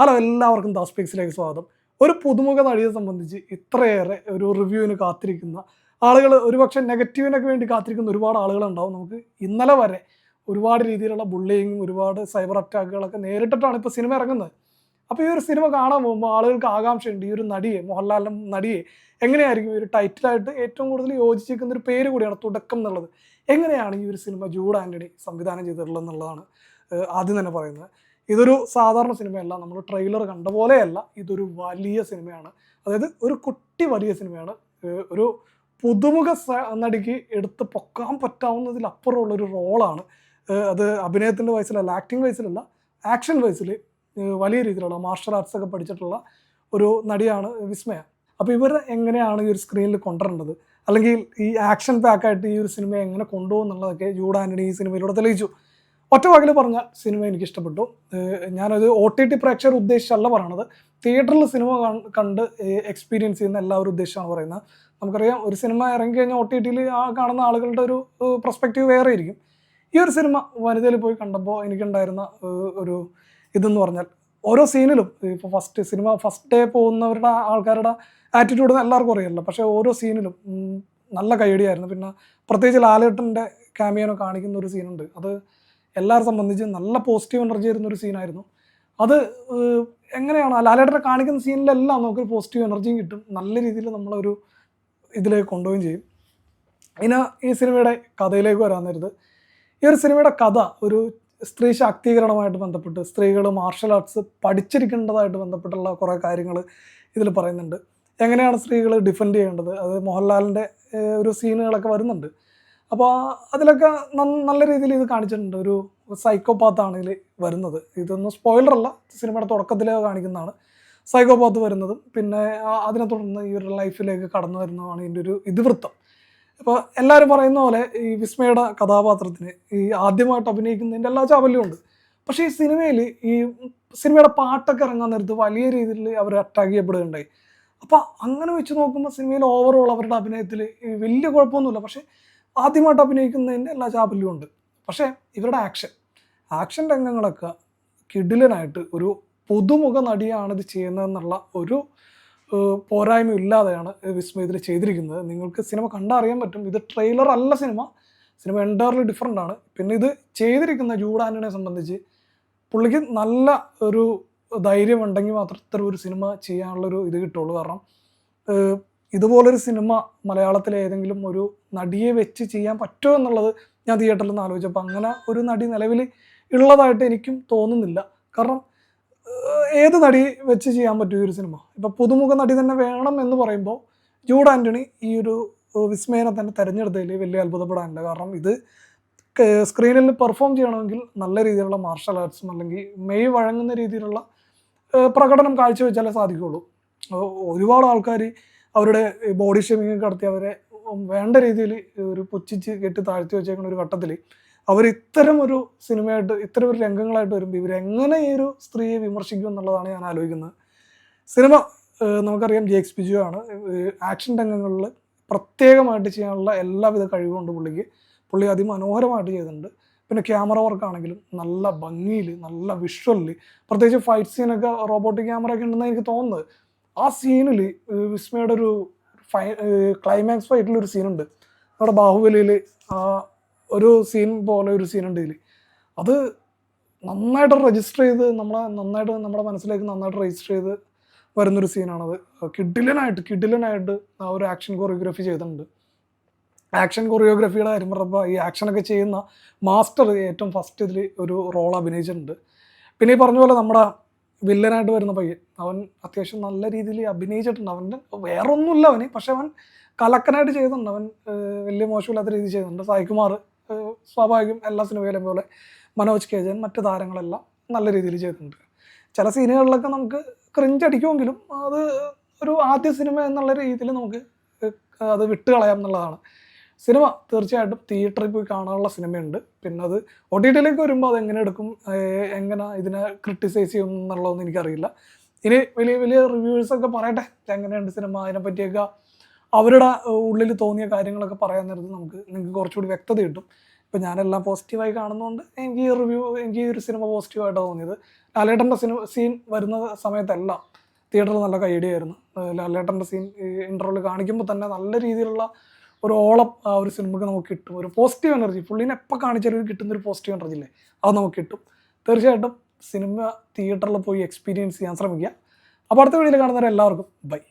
Hello എല്ലാവർക്കും ദാസ് പിക്സിലേക്ക് സ്വാഗതം. ഒരു പുതുമുഖ നടിയെ സംബന്ധിച്ച് ഇത്രയേറെ ഒരു റിവ്യൂവിന് കാത്തിരിക്കുന്ന ആളുകൾ, ഒരുപക്ഷെ നെഗറ്റീവിനൊക്കെ വേണ്ടി കാത്തിരിക്കുന്ന ഒരുപാട് ആളുകളുണ്ടാവും. നമുക്ക് ഇന്നലെ വരെ ഒരുപാട് രീതിയിലുള്ള ബുള്ളിങ്ങും ഒരുപാട് സൈബർ അറ്റാക്കുകളൊക്കെ നേരിട്ടിട്ടാണ് ഇപ്പോൾ സിനിമ ഇറങ്ങുന്നത്. അപ്പോൾ ഈ ഒരു സിനിമ കാണാൻ പോകുമ്പോൾ ആളുകൾക്ക് ആകാംക്ഷയുണ്ട്, ഈ ഒരു നടിയെ, മോഹൻലാലിൻ്റെ നടിയെ എങ്ങനെയായിരിക്കും ഈ ഒരു ടൈറ്റിലായിട്ട് ഏറ്റവും കൂടുതൽ യോജിച്ചിരിക്കുന്ന ഒരു പേര് കൂടിയാണ് തുടക്കം എന്നുള്ളത്. എങ്ങനെയാണ് ഈ ഒരു സിനിമ ജൂഡ് ആൻ്റണി സംവിധാനം ചെയ്തിട്ടുള്ളത് എന്നുള്ളതാണ് ആദ്യം തന്നെ പറയുന്നത്. ഇതൊരു സാധാരണ സിനിമയല്ല, നമ്മൾ ട്രെയിലർ കണ്ട പോലെയല്ല, ഇതൊരു വലിയ സിനിമയാണ്. അതായത് ഒരു കുട്ടി വലിയ സിനിമയാണ്. ഒരു പുതുമുഖ നടിക്ക് എടുത്ത് പൊക്കാൻ പറ്റാവുന്നതിലപ്പുറമുള്ളൊരു റോളാണ്. അത് അഭിനയത്തിൻ്റെ വയസ്സിലല്ല, ആക്ടിങ് വയസ്സിലല്ല, ആക്ഷൻ വയസ്സിൽ വലിയ രീതിയിലുള്ള മാർഷൽ ആർട്സ് ഒക്കെ പഠിച്ചിട്ടുള്ള ഒരു നടിയാണ് വിസ്മയ. അപ്പോൾ ഇവർ എങ്ങനെയാണ് ഈ ഒരു സ്ക്രീനിൽ കൊണ്ടുവരേണ്ടത്, അല്ലെങ്കിൽ ഈ ആക്ഷൻ പാക്കായിട്ട് ഈ ഒരു സിനിമ എങ്ങനെ കൊണ്ടുപോകും എന്നുള്ളതൊക്കെ ജൂഡ് ആൻ്റണി ഈ സിനിമയിലൂടെ തെളിയിച്ചു. ഒറ്റ വാക്കിൽ പറഞ്ഞാൽ സിനിമ എനിക്ക് ഇഷ്ടപ്പെട്ടു. ഞാനത് OTT പ്രേക്ഷകർ ഉദ്ദേശിച്ചല്ല പറയണത്, തിയേറ്ററിൽ സിനിമ കണ്ട് എക്സ്പീരിയൻസ് ചെയ്യുന്ന എല്ലാവരും ഉദ്ദേശിച്ചാണ് പറയുന്നത്. നമുക്കറിയാം, ഒരു സിനിമ ഇറങ്ങിക്കഴിഞ്ഞാൽ OTTയിൽ കാണുന്ന ആളുകളുടെ ഒരു പെർസ്പെക്റ്റീവ് വേറെ ആയിരിക്കും. ഈ ഒരു സിനിമ വനിതയിൽ പോയി കണ്ടപ്പോൾ എനിക്കുണ്ടായിരുന്ന ഒരു ഇതെന്ന് പറഞ്ഞാൽ, ഓരോ സീനിലും ഇപ്പോൾ ഫസ്റ്റ് ഡേ പോകുന്നവരുടെ ആൾക്കാരുടെ ആറ്റിറ്റ്യൂഡ് എല്ലാവർക്കും അറിയാമല്ലോ, പക്ഷേ ഓരോ സീനിലും നല്ല കൈയടിയായിരുന്നു. പിന്നെ പ്രത്യേകിച്ച് ലാലേട്ടൻ്റെ ക്യാമിയോനെ കാണിക്കുന്ന ഒരു സീനുണ്ട്, അത് എല്ലാവരും സംബന്ധിച്ച് നല്ല പോസിറ്റീവ് എനർജി വരുന്നൊരു സീനായിരുന്നു. അത് എങ്ങനെയാണ് ലാലേട്ടനെ കാണിക്കുന്ന സീനിലെല്ലാം നമുക്കൊരു പോസിറ്റീവ് എനർജിയും കിട്ടും, നല്ല രീതിയിൽ നമ്മളൊരു ഇതിലേക്ക് കൊണ്ടുപോവുകയും ചെയ്യും. ഇനി ഈ സിനിമയുടെ കഥയിലേക്ക് വരാൻ നേരത്ത്, ഈ ഒരു സിനിമയുടെ കഥ ഒരു സ്ത്രീ ശാക്തീകരണമായിട്ട് ബന്ധപ്പെട്ട്, സ്ത്രീകൾ മാർഷൽ ആർട്സ് പഠിച്ചിരിക്കേണ്ടതായിട്ട് ബന്ധപ്പെട്ടുള്ള കുറേ കാര്യങ്ങൾ ഇതിൽ പറയുന്നുണ്ട്. എങ്ങനെയാണ് സ്ത്രീകൾ ഡിഫെൻഡ് ചെയ്യേണ്ടത്, അത് മോഹൻലാലിൻ്റെ ഒരു സീനുകളൊക്കെ വരുന്നുണ്ട്. അപ്പോൾ അതിലൊക്കെ നല്ല രീതിയിൽ ഇത് കാണിച്ചിട്ടുണ്ട്. ഒരു സൈക്കോപാത്താണ് ഇതിൽ വരുന്നത്. ഇതൊന്നും സ്പോയിലറല്ല, സിനിമയുടെ തുടക്കത്തിലേ കാണിക്കുന്നതാണ് സൈക്കോപാത്ത് വരുന്നതും. പിന്നെ അതിനെ തുടർന്ന് ഈ ഒരു ലൈഫിലേക്ക് കടന്നു വരുന്നതാണ് ഇതിൻ്റെ ഒരു ഇതിവൃത്തം. ഇപ്പോൾ എല്ലാവരും പറയുന്ന പോലെ ഈ വിസ്മയുടെ കഥാപാത്രത്തിന് ഈ ആദ്യമായിട്ട് അഭിനയിക്കുന്നതിൻ്റെ എല്ലാ ചാപല്യവും ഉണ്ട്. പക്ഷേ ഈ സിനിമയിൽ ഈ സിനിമയുടെ പാട്ടൊക്കെ ഇറങ്ങാൻ നേരത്ത് വലിയ രീതിയിൽ അവർ അറ്റാക്ക് ചെയ്യപ്പെടുകയുണ്ടായി. അപ്പോൾ അങ്ങനെ വെച്ച് നോക്കുമ്പോൾ സിനിമയിൽ ഓവറോൾ അവരുടെ അഭിനയത്തിൽ വലിയ കുഴപ്പമൊന്നുമില്ല. പക്ഷേ ആദ്യമായിട്ട് അഭിനയിക്കുന്നതിൻ്റെ എല്ലാ ചാപല്യവും ഉണ്ട്. പക്ഷേ ഇവരുടെ ആക്ഷൻ രംഗങ്ങളൊക്കെ കിടിലനായിട്ട്, ഒരു പുതുമുഖ നടിയാണ് ഇത് ചെയ്യുന്നതെന്നുള്ള ഒരു പോരായ്മ ഇല്ലാതെയാണ് വിസ്മയ ഇതിൽ ചെയ്തിരിക്കുന്നത്. നിങ്ങൾക്ക് സിനിമ കണ്ടാൽ അറിയാൻ പറ്റും, ഇത് ട്രെയിലർ അല്ല, സിനിമ എൻറ്റയർലി ഡിഫറെൻ്റ് ആണ്. പിന്നെ ഇത് ചെയ്തിരിക്കുന്ന ജൂഡ് ആൻ്റണിയെ സംബന്ധിച്ച് പുള്ളിക്ക് നല്ല ഒരു ധൈര്യം ഉണ്ടെങ്കിൽ മാത്രം ഇത്തരം ഒരു സിനിമ ചെയ്യാനുള്ളൊരു ഇത് കിട്ടുള്ളൂ. കാരണം ഇതുപോലൊരു സിനിമ മലയാളത്തിലെ ഏതെങ്കിലും ഒരു നടിയെ വെച്ച് ചെയ്യാൻ പറ്റുമോ എന്നുള്ളത് ഞാൻ തിയേറ്ററിൽ നിന്ന് ആലോചിച്ചപ്പോൾ അങ്ങനെ ഒരു നടി നിലവിൽ ഉള്ളതായിട്ട് എനിക്കും തോന്നുന്നില്ല. കാരണം ഏത് നടി വെച്ച് ചെയ്യാൻ പറ്റും ഈ ഒരു സിനിമ? ഇപ്പോൾ പുതുമുഖ നടി തന്നെ വേണം എന്ന് പറയുമ്പോൾ ജൂഡ് ആൻ്റണി ഈ ഒരു വിസ്മയനെ തന്നെ തിരഞ്ഞെടുത്തതിൽ വലിയ അത്ഭുതപ്പെടാനില്ല. കാരണം ഇത് സ്ക്രീനിൽ പെർഫോം ചെയ്യണമെങ്കിൽ നല്ല രീതിയിലുള്ള മാർഷൽ ആർട്സും അല്ലെങ്കിൽ മെയ് വഴങ്ങുന്ന രീതിയിലുള്ള പ്രകടനം കാഴ്ചവെച്ചാലേ സാധിക്കുകയുള്ളൂ. ഒരുപാട് ആൾക്കാർ അവരുടെ ബോഡി ഷേമിങ് നടത്തി അവരെ വേണ്ട രീതിയിൽ ഒരു പുച്ഛിച്ച് കെട്ടി താഴ്ത്തി വെച്ചേക്കുന്ന ഒരു ഘട്ടത്തിൽ അവർ ഇത്തരം ഒരു സിനിമയായിട്ട്, ഇത്തരം ഒരു രംഗങ്ങളായിട്ട് വരുമ്പോൾ ഇവരെങ്ങനെ ഈ ഒരു സ്ത്രീയെ വിമർശിക്കും എന്നുള്ളതാണ് ഞാൻ ആലോചിക്കുന്നത്. സിനിമ നമുക്കറിയാം JX ബിജു ആണ്. ആക്ഷൻ രംഗങ്ങളിൽ പ്രത്യേകമായിട്ട് ചെയ്യാനുള്ള എല്ലാവിധ കഴിവുമുണ്ട് പുള്ളി അതിമനോഹരമായിട്ട് ചെയ്തിട്ടുണ്ട്. പിന്നെ ക്യാമറ വർക്കാണെങ്കിലും നല്ല ഭംഗിയിൽ, നല്ല വിഷ്വലിൽ, പ്രത്യേകിച്ച് ഫൈറ്റ് സീനൊക്കെ റോബോട്ടിക് ക്യാമറ ഒക്കെ ഉണ്ടെന്ന് എനിക്ക് തോന്നുന്നത്. ആ സീനിൽ വിസ്മയുടെ ഒരു ക്ലൈമാക്സ് ഫൈറ്റിലൊരു സീനുണ്ട്, നമ്മുടെ ബാഹുബലിയിൽ ഒരു സീൻ പോലെ ഒരു സീനുണ്ട് ഇതിൽ. അത് നന്നായിട്ട് രജിസ്റ്റർ ചെയ്ത് നമ്മുടെ മനസ്സിലേക്ക് നന്നായിട്ട് രജിസ്റ്റർ ചെയ്ത് വരുന്നൊരു സീനാണത്. കിഡിലനായിട്ട് ആ ഒരു ആക്ഷൻ കൊറിയോഗ്രാഫി ചെയ്തിട്ടുണ്ട്. ആക്ഷൻ കൊറിയോഗ്രാഫിയുടെ കാര്യം പറയുമ്പോൾ ഈ ആക്ഷനൊക്കെ ചെയ്യുന്ന മാസ്റ്റർ ഏറ്റവും ഫസ്റ്റ് ഇതിൽ ഒരു റോൾ അഭിനയിച്ചിട്ടുണ്ട്. പിന്നെ ഈ പറഞ്ഞ പോലെ നമ്മുടെ വില്ലനായിട്ട് വരുന്ന പയ്യൻ, അവൻ അത്യാവശ്യം നല്ല രീതിയിൽ അഭിനയിച്ചിട്ടുണ്ട്. അവൻ്റെ വേറൊന്നുമില്ല അവന്, പക്ഷെ അവൻ കലക്കനായിട്ട് ചെയ്തിട്ടുണ്ട്. അവൻ വലിയ മോശമില്ലാത്ത രീതിയിൽ ചെയ്തിട്ടുണ്ട്. സായികുമാർ സ്വാഭാവികം എല്ലാ സിനിമയിലും പോലെ, മനോജ് KJN, മറ്റ് താരങ്ങളെല്ലാം നല്ല രീതിയിൽ ചെയ്തിട്ടുണ്ട്. ചില സീനുകളിലൊക്കെ നമുക്ക് ക്രിഞ്ച് അടിക്കുമെങ്കിലും അത് ഒരു ആദ്യ സിനിമ എന്നുള്ള രീതിയിൽ നമുക്ക് അത് വിട്ടുകളയാം എന്നുള്ളതാണ്. സിനിമ തീർച്ചയായിട്ടും തിയേറ്ററിൽ പോയി കാണാനുള്ള സിനിമയുണ്ട്. പിന്നെ അത് OTTയിലേക്ക് വരുമ്പോൾ അത് എങ്ങനെ എടുക്കും, എങ്ങനെ ഇതിനെ ക്രിട്ടിസൈസ് ചെയ്യും എന്നുള്ളതൊന്നും എനിക്കറിയില്ല. ഇനി വലിയ റിവ്യൂസൊക്കെ പറയട്ടെ, എങ്ങനെയുണ്ട് സിനിമ, അതിനെപ്പറ്റിയൊക്കെ അവരുടെ ഉള്ളിൽ തോന്നിയ കാര്യങ്ങളൊക്കെ പറയാൻ നേരത്ത് നിങ്ങൾക്ക് കുറച്ചുകൂടി വ്യക്തത കിട്ടും. ഇപ്പോൾ ഞാനെല്ലാം പോസിറ്റീവായി കാണുന്നതുകൊണ്ട് എനിക്ക് ഈ ഒരു സിനിമ പോസിറ്റീവായിട്ടാണ് തോന്നിയത്. ലാലേട്ടൻ്റെ സീൻ വരുന്ന സമയത്തെല്ലാം തിയേറ്ററിൽ നല്ല കൈയടിയായിരുന്നു. ലാലേട്ടൻ്റെ സീൻ ഇൻ്റർവ്യൂവിൽ കാണിക്കുമ്പോൾ തന്നെ നല്ല രീതിയിലുള്ള ഒരു ഓളം ആ ഒരു സിനിമയ്ക്ക് നമുക്ക് കിട്ടും. ഒരു പോസിറ്റീവ് എനർജി, പുള്ളീനെ എപ്പോൾ കാണിച്ചാലും കിട്ടുന്നൊരു പോസിറ്റീവ് എനർജി ഇല്ലേ, അത് നമുക്ക് കിട്ടും. തീർച്ചയായിട്ടും സിനിമ തിയേറ്ററിൽ പോയി എക്സ്പീരിയൻസ് ചെയ്യാൻ ശ്രമിക്കുക. അപ്പോൾ അടുത്ത വീഡിയോയിൽ കാണുന്നവരെല്ലാവർക്കും ബൈ.